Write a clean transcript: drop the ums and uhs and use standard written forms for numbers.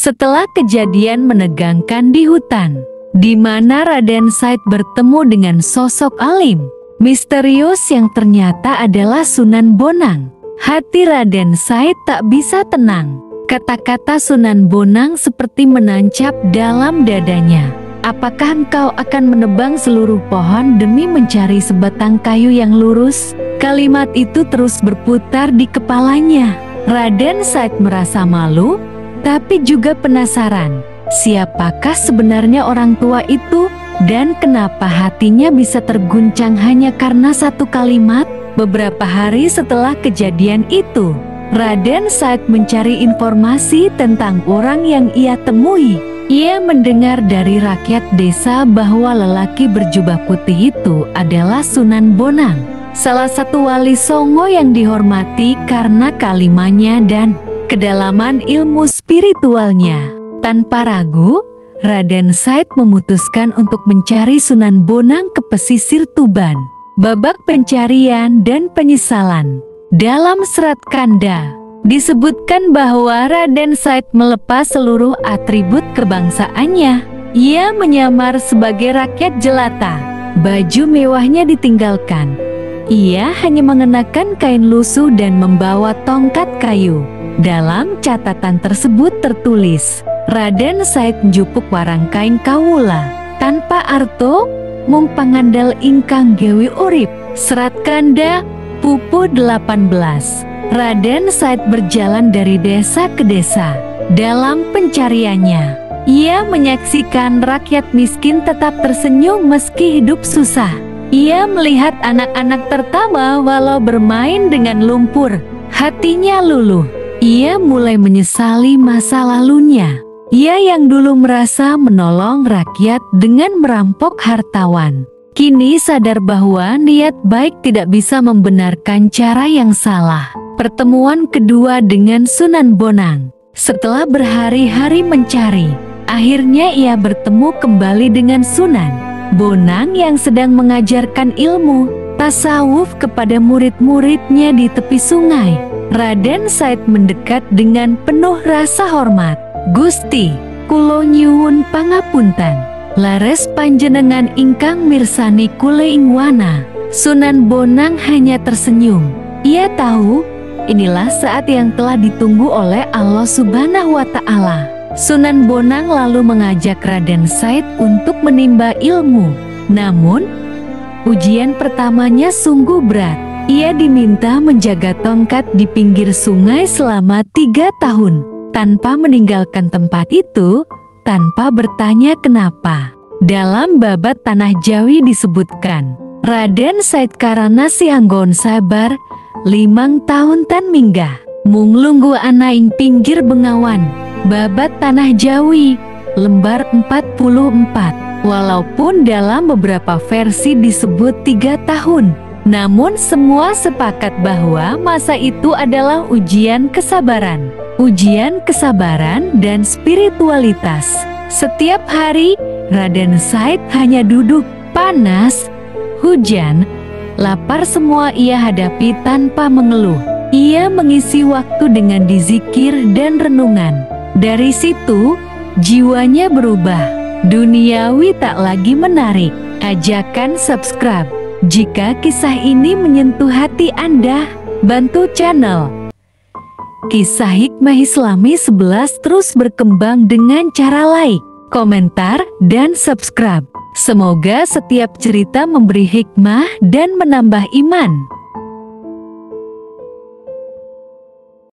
Setelah kejadian menegangkan di hutan, di mana Raden Said bertemu dengan sosok alim misterius yang ternyata adalah Sunan Bonang, hati Raden Said tak bisa tenang. Kata-kata Sunan Bonang seperti menancap dalam dadanya. Apakah engkau akan menebang seluruh pohon demi mencari sebatang kayu yang lurus? Kalimat itu terus berputar di kepalanya. Raden Said merasa malu, tapi juga penasaran. Siapakah sebenarnya orang tua itu? Dan kenapa hatinya bisa terguncang hanya karena satu kalimat? Beberapa hari setelah kejadian itu, Raden Said mencari informasi tentang orang yang ia temui. Ia mendengar dari rakyat desa bahwa lelaki berjubah putih itu adalah Sunan Bonang, salah satu wali Songo yang dihormati karena kalimanya dan kedalaman ilmu spiritualnya. Tanpa ragu, Raden Said memutuskan untuk mencari Sunan Bonang ke pesisir Tuban. Babak pencarian dan penyesalan. Dalam serat Kanda, disebutkan bahwa Raden Said melepas seluruh atribut kebangsaannya. Ia menyamar sebagai rakyat jelata. Baju mewahnya ditinggalkan. Ia hanya mengenakan kain lusuh dan membawa tongkat kayu. Dalam catatan tersebut tertulis, Raden Said njupuk warang kain kawula tanpa arto mumpangandal ingkang gawe urip. Serat Kanda Pupu 18. Raden Said berjalan dari desa ke desa. Dalam pencariannya, ia menyaksikan rakyat miskin tetap tersenyum meski hidup susah. Ia melihat anak-anak tertawa walau bermain dengan lumpur. Hatinya luluh. Ia mulai menyesali masa lalunya. Ia yang dulu merasa menolong rakyat dengan merampok hartawan, kini sadar bahwa niat baik tidak bisa membenarkan cara yang salah. Pertemuan kedua dengan Sunan Bonang. Setelah berhari-hari mencari, akhirnya ia bertemu kembali dengan Sunan Bonang yang sedang mengajarkan ilmu tasawuf kepada murid-muridnya di tepi sungai. Raden Said mendekat dengan penuh rasa hormat. Gusti, kulo nyuwun pangapunten. Lares panjenengan ingkang mirsani kule ing wana. Sunan Bonang hanya tersenyum. Ia tahu inilah saat yang telah ditunggu oleh Allah Subhanahu wa Ta'ala. Sunan Bonang lalu mengajak Raden Said untuk menimba ilmu. Namun, ujian pertamanya sungguh berat. Ia diminta menjaga tongkat di pinggir sungai selama 3 tahun. Tanpa meninggalkan tempat itu, tanpa bertanya kenapa. Dalam babat Tanah Jawi disebutkan, Raden Said karana sianggon sabar, 5 tahun tan minggah, mung lunggu ana ing pinggir Bengawan. Babat Tanah Jawi, lembar 44. Walaupun dalam beberapa versi disebut 3 tahun, namun semua sepakat bahwa masa itu adalah ujian kesabaran. Ujian kesabaran dan spiritualitas. Setiap hari, Raden Said hanya duduk, panas, hujan, lapar semua ia hadapi tanpa mengeluh. Ia mengisi waktu dengan dizikir dan renungan. Dari situ, jiwanya berubah. Duniawi tak lagi menarik. Ajakan subscribe. Jika kisah ini menyentuh hati Anda, bantu channel Kisah Hikmah Islami 11 terus berkembang dengan cara like, komentar, dan subscribe. Semoga setiap cerita memberi hikmah dan menambah iman.